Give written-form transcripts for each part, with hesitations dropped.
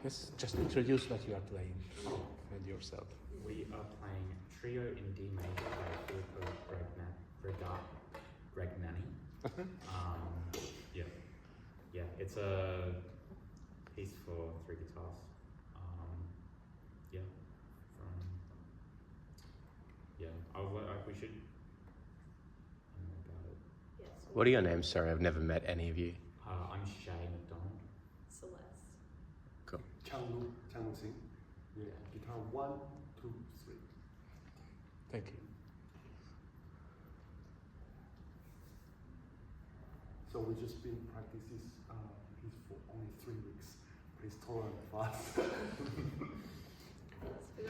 Yes, just introduce what you are playing and yourself. We are playing Trio in D major by Filippo Regnani. Yeah, it's a piece for 3 guitars. We should. I don't know about it. Yes. What are your names? Sorry, I've never met any of you. I'm Shay McDonald. Celeste. Cool. Changlu Singh. Yeah, guitar 1, 2, 3. Thank you. So we just been practicing piece for only 3 weeks. Please tolerate fast.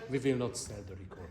We will not sell the record.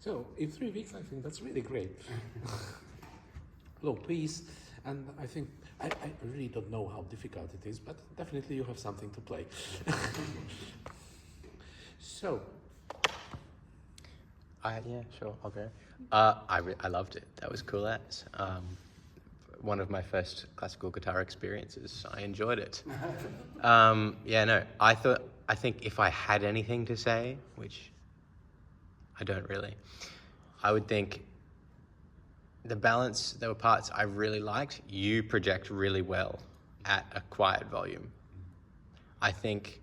So in 3 weeks, I think that's really great. Low pace, and I think I really don't know how difficult it is, but definitely you have something to play. So, Yeah, sure, I'll go. I loved it. That was cool as. One of my first classical guitar experiences. I enjoyed it. Yeah, no, I think if I had anything to say, which I don't really, I would think the balance, there were parts I really liked. You project really well at a quiet volume. I think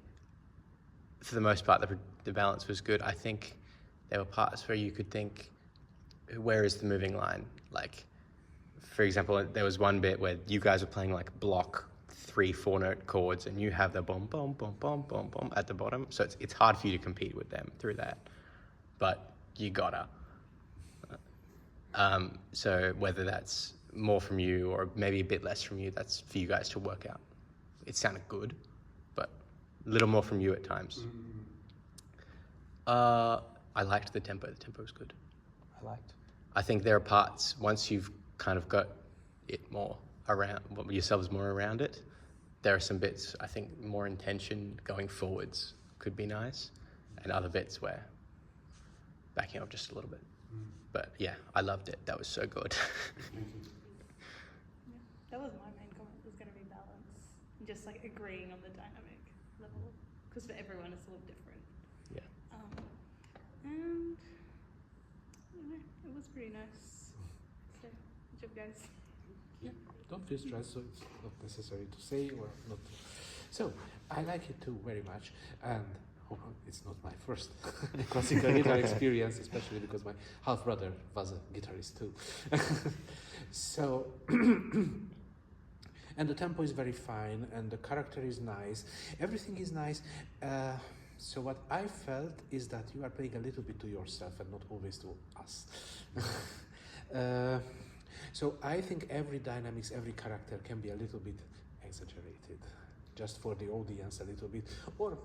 for the most part, the balance was good. I think there were parts where you could think, where is the moving line? Like, for example, there was one bit where you guys were playing like block 3-4 note chords, and you have the bom bom bom bom bom bom at the bottom. So it's hard for you to compete with them through that, but you gotta. So whether that's more from you or maybe a bit less from you, that's for you guys to work out. It sounded good, but a little more from you at times. I liked the tempo. The tempo was good. I think there are parts, once you've kind of got it more around, yourselves more around it, there are some bits, I think, more intention going forwards could be nice, and other bits where backing up just a little bit. But yeah, I loved it. That was so good. That was my main comment, was going to be balance. Just like agreeing on the dynamic level. Because for everyone it's a little different. Yeah. And I don't know, it was pretty nice. So, good job guys. yeah, don't feel stressed, so it's not necessary to say or not. So, I like it too very much, and it's not my first classical guitar experience, especially because my half brother was a guitarist too. So, and the tempo is very fine, and the character is nice. Everything is nice. So what I felt is that you are playing a little bit to yourself and not always to us. So I think every dynamics, every character can be a little bit exaggerated, just for the audience a little bit. Or,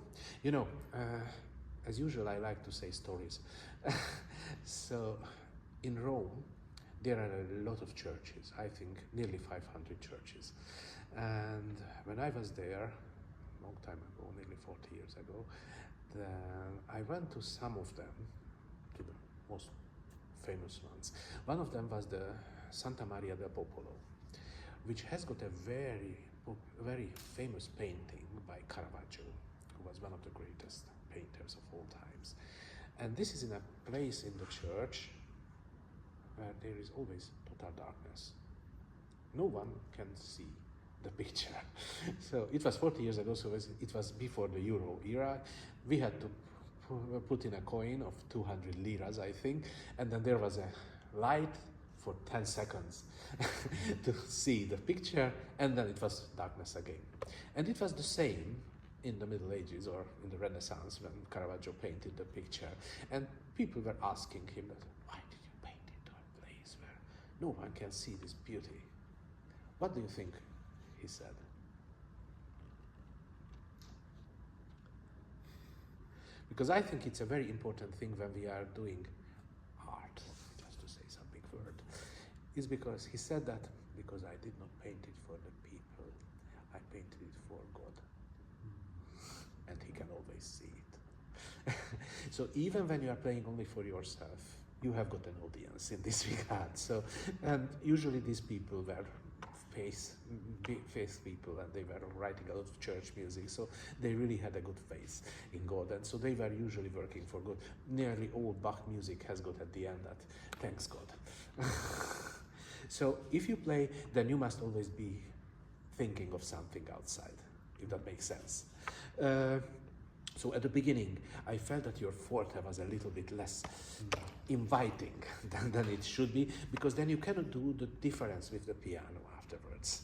as usual, I like to say stories. So in Rome, there are a lot of churches, I think nearly 500 churches. And when I was there, a long time ago, nearly 40 years ago, then I went to some of them, to the most famous ones. One of them was the Santa Maria del Popolo, which has got a very famous painting by Caravaggio, who was one of the greatest painters of all times. And this is in a place in the church where there is always total darkness. No one can see the picture. So it was 40 years ago, so it was before the Euro era. We had to put in a coin of 200 liras, I think, and then there was a light for 10 seconds to see the picture, and then it was darkness again. And it was the same in the Middle Ages or in the Renaissance when Caravaggio painted the picture. And people were asking him that, why did you paint it to a place where no one can see this beauty? What do you think? He said. Because I think it's a very important thing when we are doing art, just to say some big word, is because he said that because I did not paint it for the people, I painted it for God. And he can always see it. So even when you are playing only for yourself, you have got an audience in this regard. So, and usually these people were faith people, and they were writing a lot of church music, so they really had a good faith in God, and so they were usually working for God. Nearly all Bach music has got at the end that, thanks God. So if you play, then you must always be thinking of something outside, if that makes sense. So at the beginning, I felt that your forte was a little bit less inviting than it should be, because then you cannot do the difference with the piano afterwards.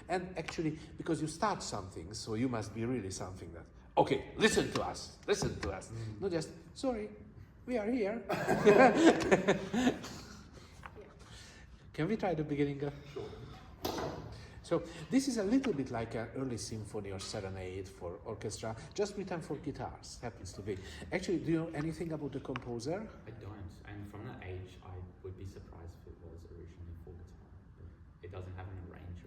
And actually, because you start something, so you must be really something that, okay, listen to us. Not just, sorry, we are here. Can we try the beginning? Sure. So this is a little bit like an early symphony or serenade for orchestra, just written for guitars, happens to be. Actually, do you know anything about the composer? I don't, and from that age, I would be surprised if it was originally for guitar. But it doesn't have an arrangement.